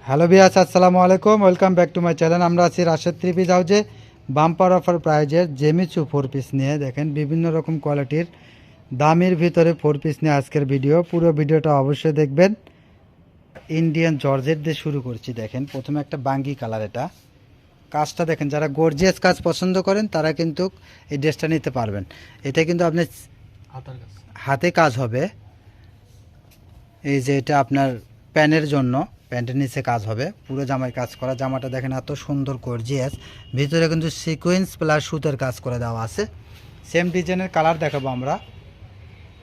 Hello viewers, আসসালামু আলাইকুম। Welcome back to my channel. আমরা আছি রাশেদ থ্রি পিস হাউজে বাম্পার অফার প্রাইজের জেমিচু ফোর পিস নিয়ে। দেখেন বিভিন্ন রকম কোয়ালিটির দামের ভিতরে ফোর পিস নিয়ে আজকের ভিডিও। পুরো ভিডিওটা অবশ্যই দেখবেন। ইন্ডিয়ান জর্জেট দিয়ে শুরু করছি। দেখেন প্রথমে একটা বাঙ্গি কালার, এটা কাজটা দেখেন, যারা গর্জিয়াস কাজ পছন্দ করেন তারা কিন্তু এই ড্রেসটা নিতে পারবেন। এটা কিন্তু আপনি হাতে কাজ হবে। এই যে এটা আপনার প্যানের জন্য, প্যান্টের নিচে কাজ হবে, পুরো জামায় কাজ করা। জামাটা দেখেন এত সুন্দর গর্জিয়াস, ভিতরে কিন্তু সিকোয়েন্স প্লাস সুতার কাজ করে দেওয়া আছে। সেম ডিজাইনের কালার দেখাবো আমরা,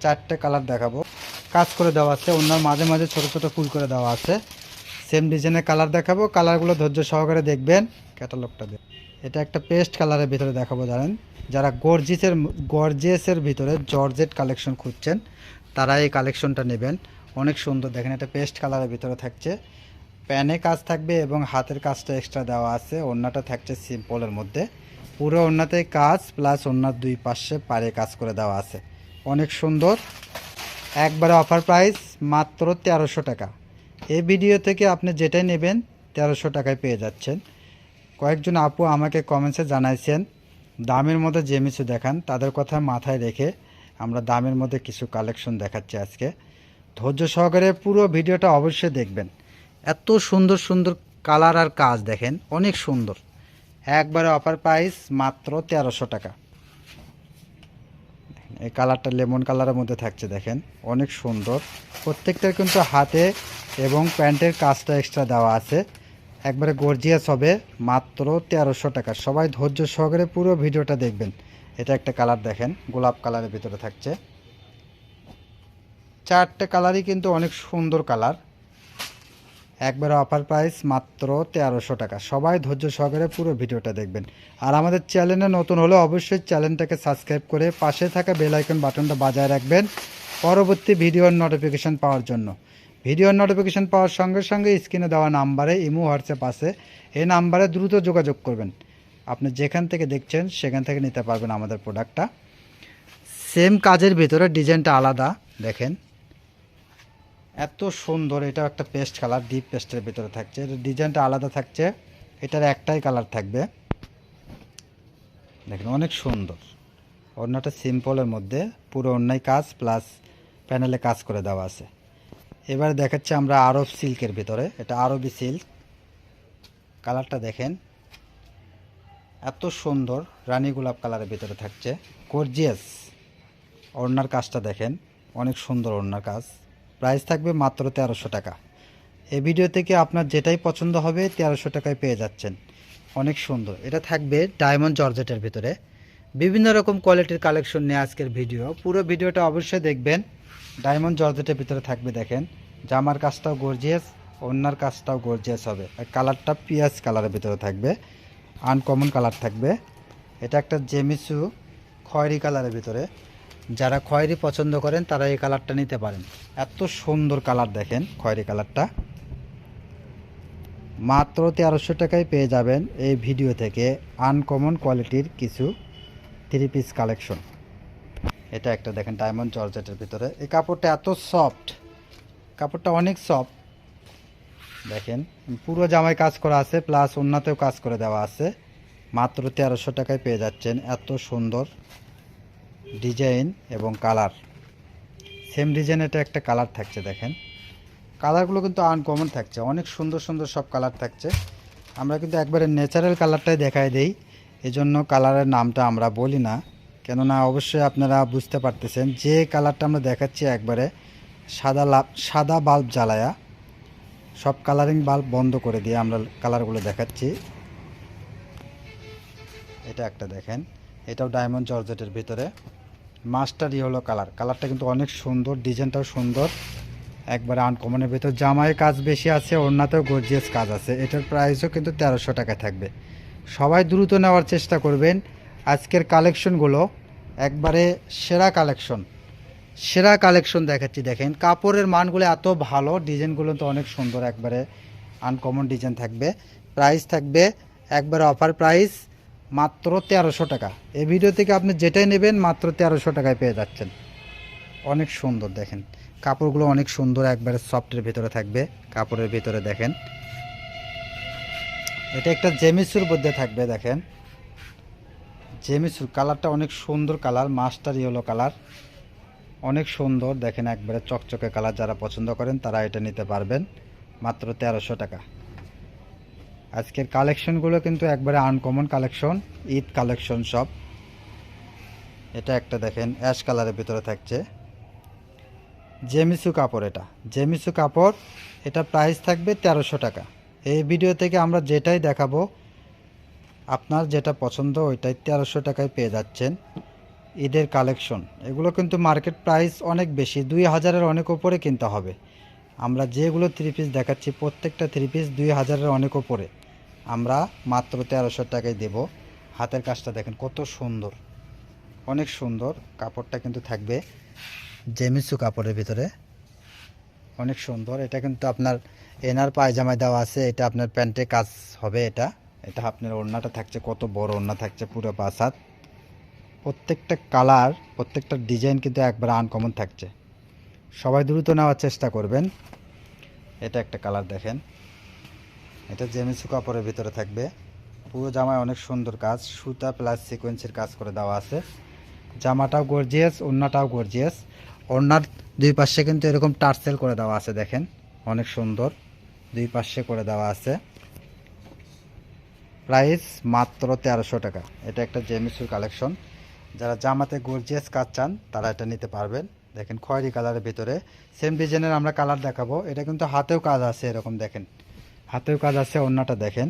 4টে কালার দেখাবো, কাজ করে দেওয়া আছে। ওনার মাঝে মাঝে ছোট ছোট ফুল করে দেওয়া আছে। সেম ডিজাইনের কালার দেখাবো, কালারগুলো ধৈর্য সহকারে দেখবেন। ক্যাটালগটা দেখ, এটা একটা পেস্ট কালারের ভিতরে দেখাবো। জানেন যারা গর্জিয়াসের ভিতরে জর্জেট কালেকশন খুঁজছেন তারা এই কালেকশনটা নেবেন। অনেক সুন্দর দেখেন, এটা পেস্ট কালারের ভিতরে থাকছে, প্যানে কাজ থাকবে এবং হাতের কাজটা এক্সট্রা দেওয়া আছে। ওড়নাটা থাকছে সিম্পলের মধ্যে, পুরো ওড়নাতে কাজ প্লাস ওড়নার দুই পাশে পাড়ে কাজ করে দেওয়া আছে। অনেক সুন্দর, একবারে অফার প্রাইস মাত্র 1300 টাকা। এই ভিডিও থেকে আপনি যেটাই নেবেন 1300 টাকায় পেয়ে যাচ্ছেন। কয়েকজন আপু আমাকে কমেন্টসে জানাইছেন দামের মধ্যে জেমিচু দেখান, তাদের কথা মাথায় রেখে আমরা দামের মধ্যে কিছু কালেকশন দেখাচ্ছি আজকে। ধৈর্য সহকারে পুরো ভিডিওটা অবশ্যই দেখবেন। এত সুন্দর সুন্দর কালার আর কাজ দেখেন, অনেক সুন্দর। একবারে অফার প্রাইস মাত্র 1300 টাকা। এই কালারটা লেমন কালারের মধ্যে থাকছে, দেখেন অনেক সুন্দর। প্রত্যেকটার কিন্তু হাতে এবং প্যান্টের কাজটা এক্সট্রা দেওয়া আছে। একবারে গর্জিয়াস হবে, মাত্র 1300 টাকা। সবাই ধৈর্য সহকারে পুরো ভিডিওটা দেখবেন। এটা একটা কালার দেখেন, গোলাপ কালারের ভিতরে থাকছে। 4টে কালারই কিন্তু অনেক সুন্দর কালার। একবারে অফার প্রাইস মাত্র 1300 টাকা। সবাই ধৈর্য সহকারে পুরো ভিডিওটা দেখবেন। আর আমাদের চ্যানেলে নতুন হলে অবশ্যই চ্যানেলটাকে সাবস্ক্রাইব করে পাশে থাকা বেল আইকন বাটনটা বাজায় রাখবেন পরবর্তী ভিডিওর নোটিফিকেশান পাওয়ার জন্য। ভিডিওর নোটিফিকেশান পাওয়ার সঙ্গে সঙ্গে স্ক্রিনে দেওয়া নাম্বারে ইমো হোয়াটসঅ্যাপ আছে, এই নাম্বারে দ্রুত যোগাযোগ করবেন। আপনি যেখান থেকে দেখছেন সেখান থেকে নিতে পারবেন আমাদের প্রোডাক্টটা। সেম কাজের ভিতরে ডিজাইনটা আলাদা দেখেন, এত সুন্দর। এটা একটা পেস্ট কালার, ডিপ পেস্টের ভিতরে থাকছে, ডিজাইনটা আলাদা থাকছে। এটার একটাই কালার থাকবে, দেখেন অনেক সুন্দর। ওড়নাটা সিম্পলের মধ্যে, পুরো ওড়নায় কাজ প্লাস প্যানেলে কাজ করে দেওয়া আছে। এবারে দেখাচ্ছি আমরা আরব সিল্কের ভিতরে, এটা আরবি সিল্ক। কালারটা দেখেন এত সুন্দর, রানী গোলাপ কালারের ভিতরে থাকছে, গর্জিয়াস। ওড়নার কাজটা দেখেন অনেক সুন্দর ওড়নার কাজ। প্রাইস থাকবে মাত্র 1300 টাকা। এই ভিডিও থেকে আপনার যেটাই পছন্দ হবে 1300 টাকায় পেয়ে যাচ্ছেন। অনেক সুন্দর। এটা থাকবে ডায়মন্ড জর্জেটের ভিতরে। বিভিন্ন রকম কোয়ালিটির কালেকশন নিয়ে আজকের ভিডিও, পুরো ভিডিওটা অবশ্যই দেখবেন। ডায়মন্ড জর্জেটের ভিতরে থাকবে দেখেন, জামার কাজটাও গর্জিয়াস, ওড়নার কাজটাও গর্জিয়াস হবে। আর কালারটা পিঁয়াজ কালারের ভিতরে থাকবে, আনকমন কালার থাকবে। এটা একটা জেমিচু খয়েরি কালারের ভিতরে, যারা খয়েরি পছন্দ করেন তারা এই কালারটা নিতে পারেন। এত সুন্দর কালার দেখেন, খয়েরি কালারটা মাত্র 1300 টাকায় পেয়ে যাবেন এই ভিডিও থেকে আনকমন কোয়ালিটির কিছু থ্রি পিস কালেকশন। এটা একটা দেখেন ডায়মন্ড জর্জেটের ভিতরে, এই কাপড়টা এত সফট, কাপড়টা অনেক সফট দেখেন। পুরো জামায় কাজ করা আছে প্লাস ওড়নাতেও কাজ করে দেওয়া আছে। মাত্র 1300 টাকায় পেয়ে যাচ্ছেন এত সুন্দর ডিজাইন এবং কালার। সেম ডিজাইন এটা একটা কালার থাকছে দেখেন, কালারগুলো কিন্তু আনকমন থাকছে, অনেক সুন্দর সুন্দর সব কালার থাকছে। আমরা কিন্তু একবারে ন্যাচারাল কালারটাই দেখাই দেই, এজন্য কালারের নামটা আমরা বলি না। কেননা অবশ্যই আপনারা বুঝতে পারতেছেন যে কালারটা আমরা দেখাচ্ছি একবারে সাদা বাল্ব জ্বালায়া, সব কালারিং বাল্ব বন্ধ করে দিয়ে আমরা কালারগুলো দেখাচ্ছি। এটা একটা দেখেন, এটাও ডায়মন্ড জর্জেটের ভিতরে মাস্টার ইয়েলো কালার। কালারটা কিন্তু অনেক সুন্দর, ডিজাইনটাও সুন্দর, একবারে আনকমনের ভিতর। জামায় কাজ বেশি আছে, ওড়নাতেও গর্জিয়াস কাজ আছে। এটার প্রাইসও কিন্তু 1300 টাকা থাকবে। সবাই দ্রুত নেওয়ার চেষ্টা করবেন। আজকের কালেকশনগুলো একবারে সেরা কালেকশন, সেরা কালেকশন দেখাচ্ছি। দেখেন কাপড়ের মানগুলো এত ভালো, ডিজাইনগুলো তো অনেক সুন্দর, একবারে আনকমন ডিজাইন থাকবে। প্রাইস থাকবে একবারে অফার প্রাইস মাত্র 1300 টাকা। এই ভিডিও থেকে আপনি যেটাই নেবেন মাত্র 1300 টাকায় পেয়ে যাচ্ছেন। অনেক সুন্দর দেখেন, কাপড়গুলো অনেক সুন্দর, একবারে সফটের ভিতরে থাকবে। কাপড়ের ভিতরে দেখেন এটা একটা জেমিসুর মধ্যে থাকবে, দেখেন জেমিসুর কালারটা অনেক সুন্দর কালার, মাস্টার ইয়েলো কালার, অনেক সুন্দর দেখেন, একবারে চকচকে কালার। যারা পছন্দ করেন তারা এটা নিতে পারবেন মাত্র 1300 টাকা। আজকের কালেকশনগুলো কিন্তু একবারে আনকমন কালেকশন, ঈদ কালেকশন সব। এটা একটা দেখেন অ্যাশ কালারের ভিতরে থাকছে জেমিসু কাপড়, এটা জেমিসু কাপড়, এটা প্রাইস থাকবে 1300 টাকা। এই ভিডিও থেকে আমরা যেটাই দেখাবো আপনার যেটা পছন্দ ওইটাই 1300 টাকায় পেয়ে যাচ্ছেন। ঈদের কালেকশন এগুলো কিন্তু মার্কেট প্রাইস অনেক বেশি, 2000-এর অনেক ওপরে কিনতে হবে। আমরা যেগুলো থ্রি পিস দেখাচ্ছি প্রত্যেকটা থ্রি পিস 2000-এর অনেক ওপরে, আমরা মাত্র 1300 টাকায় দেব। হাতের কাজটা দেখেন কত সুন্দর, অনেক সুন্দর। কাপড়টা কিন্তু থাকবে জেমিসু কাপড়ের ভিতরে, অনেক সুন্দর। এটা কিন্তু আপনার এনার পায়জামায় দেওয়া আছে, এটা আপনার প্যান্টে কাজ হবে। এটা এটা আপনার ওড়নাটা থাকছে, কত বড় ওড়না থাকছে, পুরো 5 হাত। প্রত্যেকটা কালার প্রত্যেকটা ডিজাইন কিন্তু একবার আনকমন থাকছে, সবাই দ্রুত নেওয়ার চেষ্টা করবেন। এটা একটা কালার দেখেন, এটা জেমিসু কাপড়ের ভিতরে থাকবে, পুরো জামায় অনেক সুন্দর কাজ, সুতা প্লাস সিকোয়েন্সের কাজ করে দেওয়া আছে। জামাটাও গর্জিয়াস, ওড়নাটাও গর্জিয়াস। ওড়নার দুই পাশে কিন্তু এরকম টার্সেল করে দেওয়া আছে, দেখেন অনেক সুন্দর, দুই পাশে করে দেওয়া আছে। প্রাইস মাত্র 1300 টাকা। এটা একটা জেমিসুর কালেকশন, যারা জামাতে গর্জিয়াস কাজ চান তারা এটা নিতে পারবেন। দেখেন খয়েরি কালারের ভিতরে সেম ডিজাইনের আমরা কালার দেখাবো। এটা কিন্তু হাতেও কাজ আছে, এরকম দেখেন হাতেও কাজ আছে। ওড়নাটা দেখেন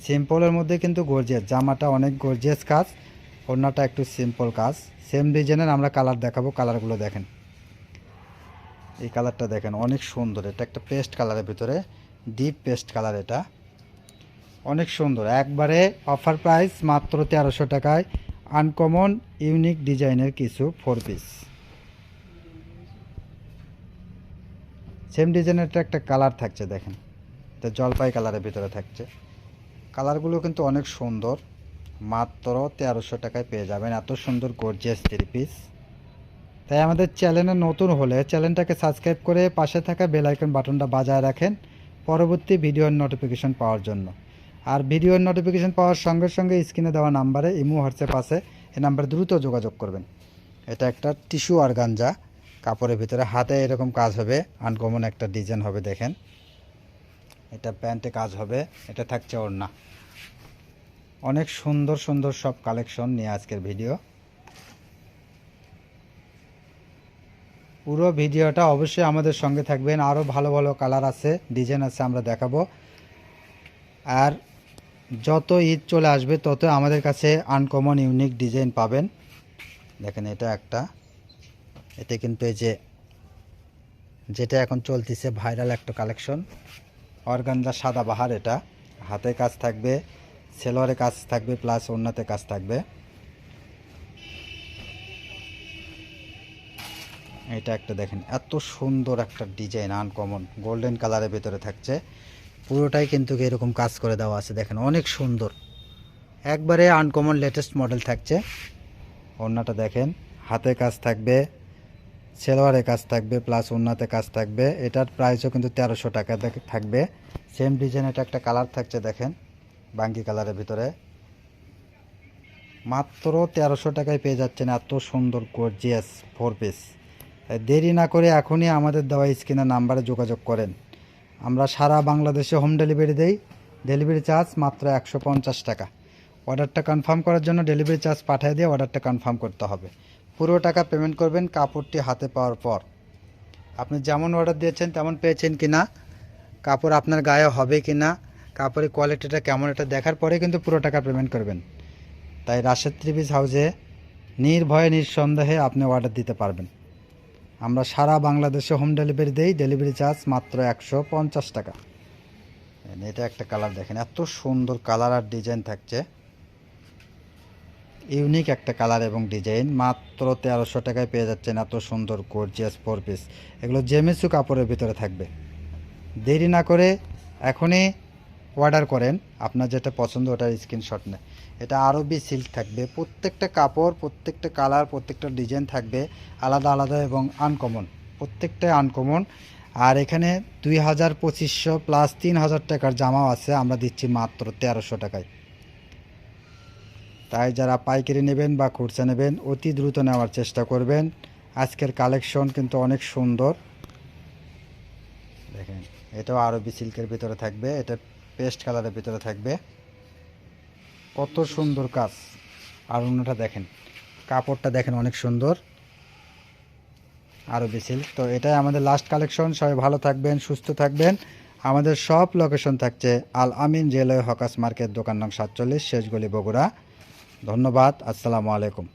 সিম্পলের মধ্যে কিন্তু গর্জিয়াস, জামাটা অনেক গর্জিয়াস কাজ, ওড়নাটা একটু সিম্পল কাজ। সেম ডিজাইনের আমরা কালার দেখাবো, কালারগুলো দেখেন। এই কালারটা দেখেন অনেক সুন্দর, এটা একটা পেস্ট কালারের ভিতরে, ডিপ পেস্ট কালার, এটা অনেক সুন্দর। একবারে অফার প্রাইস মাত্র 1300 টাকায় আনকমন ইউনিক ডিজাইনের কিছু 4 পিস। সেম ডিজাইনের একটা কালার থাকছে, দেখেন এটা জলপাই কালারের ভিতরে থাকছে। কালারগুলো কিন্তু অনেক সুন্দর, মাত্র 1300 টাকায় পেয়ে যাবেন এত সুন্দর গর্জিয়াস 3 পিস। তাই আমাদের চ্যানেলে নতুন হলে চ্যানেলটাকে সাবস্ক্রাইব করে পাশে থাকা বেল আইকন বাটনটা বাজায় রাখেন পরবর্তী ভিডিওর নোটিফিকেশন পাওয়ার জন্য। আর ভিডিওর নোটিফিকেশন পাওয়ার সঙ্গে সঙ্গে স্ক্রিনে দেওয়া নাম্বারে ইমো হোয়াটসঅ্যাপ আছে, এই নাম্বারে দ্রুত যোগাযোগ করবেন। এটা একটা টিস্যু অর্গানজা কাপড়ের ভিতরে, হাতে এরকম কাজ হবে, আনকমন একটা ডিজাইন হবে, দেখেন এটা প্যান্টে কাজ হবে। এটা থাকছে ওড়না। অনেক সুন্দর সুন্দর সব কালেকশন নিয়ে আজকের ভিডিও। পুরো ভিডিওটা অবশ্যই আমাদের সঙ্গে থাকবেন, আরও ভালো ভালো কালার আছে, ডিজাইন আছে, আমরা দেখাবো। আর যত ঈদ চলে আসবে তত আমাদের কাছে আনকমন ইউনিক ডিজাইন পাবেন। দেখেন এটা একটা, এটা কিন্তু এই যে যেটা এখন চলতেছে ভাইরাল একটা কালেকশন, অর্গানজা সাদাবাহার। এটা হাতে কাজ থাকবে, সেলোয়ারে কাজ থাকবে, প্লাস ওড়নাতে কাজ থাকবে। এটা একটা দেখেন এত সুন্দর একটা ডিজাইন, আনকমন গোল্ডেন কালারের ভিতরে থাকছে, পুরোটাই কিন্তু এরকম কাজ করে দেওয়া আছে, দেখেন অনেক সুন্দর, একবারে আনকমন লেটেস্ট মডেল থাকছে। ওড়নাটা দেখেন হাতে কাজ থাকবে, সেলোয়ারে কাজ থাকবে, প্লাস ওড়নাতে কাজ থাকবে। এটার প্রাইসও কিন্তু 1300 টাকা থাকবে। সেম ডিজাইন এটা একটা কালার থাকছে, দেখেন বাঙ্গি কালারের ভিতরে, মাত্র 1300 টাকায় পেয়ে যাচ্ছেন এত সুন্দর গর্জিয়াস 4 পিস। দেরি না করে এখনই আমাদের দেওয়া স্ক্রিনের নাম্বারে যোগাযোগ করেন। আমরা সারা বাংলাদেশে হোম ডেলিভারি দেই, ডেলিভারি চার্জ মাত্র 150 টাকা। অর্ডারটা কনফার্ম করার জন্য ডেলিভারি চার্জ পাঠিয়ে দিয়ে অর্ডারটা কনফার্ম করতে হবে। পুরো টাকা পেমেন্ট করবেন কাপড়টি হাতে পাওয়ার পর। আপনি যেমন অর্ডার দিয়েছেন তেমন পেয়েছেন কি না, কাপড় আপনার গায়ে হবে কি না, কাপড়ের কোয়ালিটিটা কেমন, এটা দেখার পরে কিন্তু পুরো টাকা পেমেন্ট করবেন। তাই রাশেদ থ্রি পিস হাউসে নির্ভয়ে নিঃসন্দেহে আপনি অর্ডার দিতে পারবেন। আমরা সারা বাংলাদেশে হোম ডেলিভারি দেই, ডেলিভারি চার্জ মাত্র 150 টাকা। এটা একটা কালার দেখেন এত সুন্দর কালার আর ডিজাইন থাকছে, ইউনিক একটা কালার এবং ডিজাইন, মাত্র 1300 টাকায় পেয়ে যাচ্ছেন এত সুন্দর গর্জিয়াস 4 পিস। এগুলো জেমিসু কাপড়ের ভিতরে থাকবে। দেরি না করে এখনই অর্ডার করেন, আপনার যেটা পছন্দ ওটার স্ক্রিনশট নেয়। এটা আরবি সিল্ক থাকবে, প্রত্যেকটা কাপড় প্রত্যেকটা কালার প্রত্যেকটা ডিজাইন থাকবে আলাদা আলাদা এবং আনকমন, প্রত্যেকটাই আনকমন। আর এখানে 2,2500 প্লাস 3,000 টাকার জামাও আছে, আমরা দিচ্ছি মাত্র 1300 টাকায়। তাই যারা পাইকারি নেবেন বা খুচরা নেবেন অতি দ্রুত নেওয়ার চেষ্টা করবেন। আজকের কালেকশন কিন্তু অনেক সুন্দর। দেখেন এটাও আরবি সিল্কের ভিতরে থাকবে, এটা পেস্ট কালারের ভিতরে থাকবে, কত সুন্দর কাজ। আর অন্যটা দেখেন, কাপড়টা দেখেন অনেক সুন্দর, আরবি সিল্ক। তো এটাই আমাদের লাস্ট কালেকশন। সবাই ভালো থাকবেন, সুস্থ থাকবেন। আমাদের সব লোকেশন থাকছে আল আমিন জেলায় হকাস মার্কেট, দোকান নং 47, শেষগলি, বগুড়া। ধন্যবাদ। আসসালামু আলাইকুম।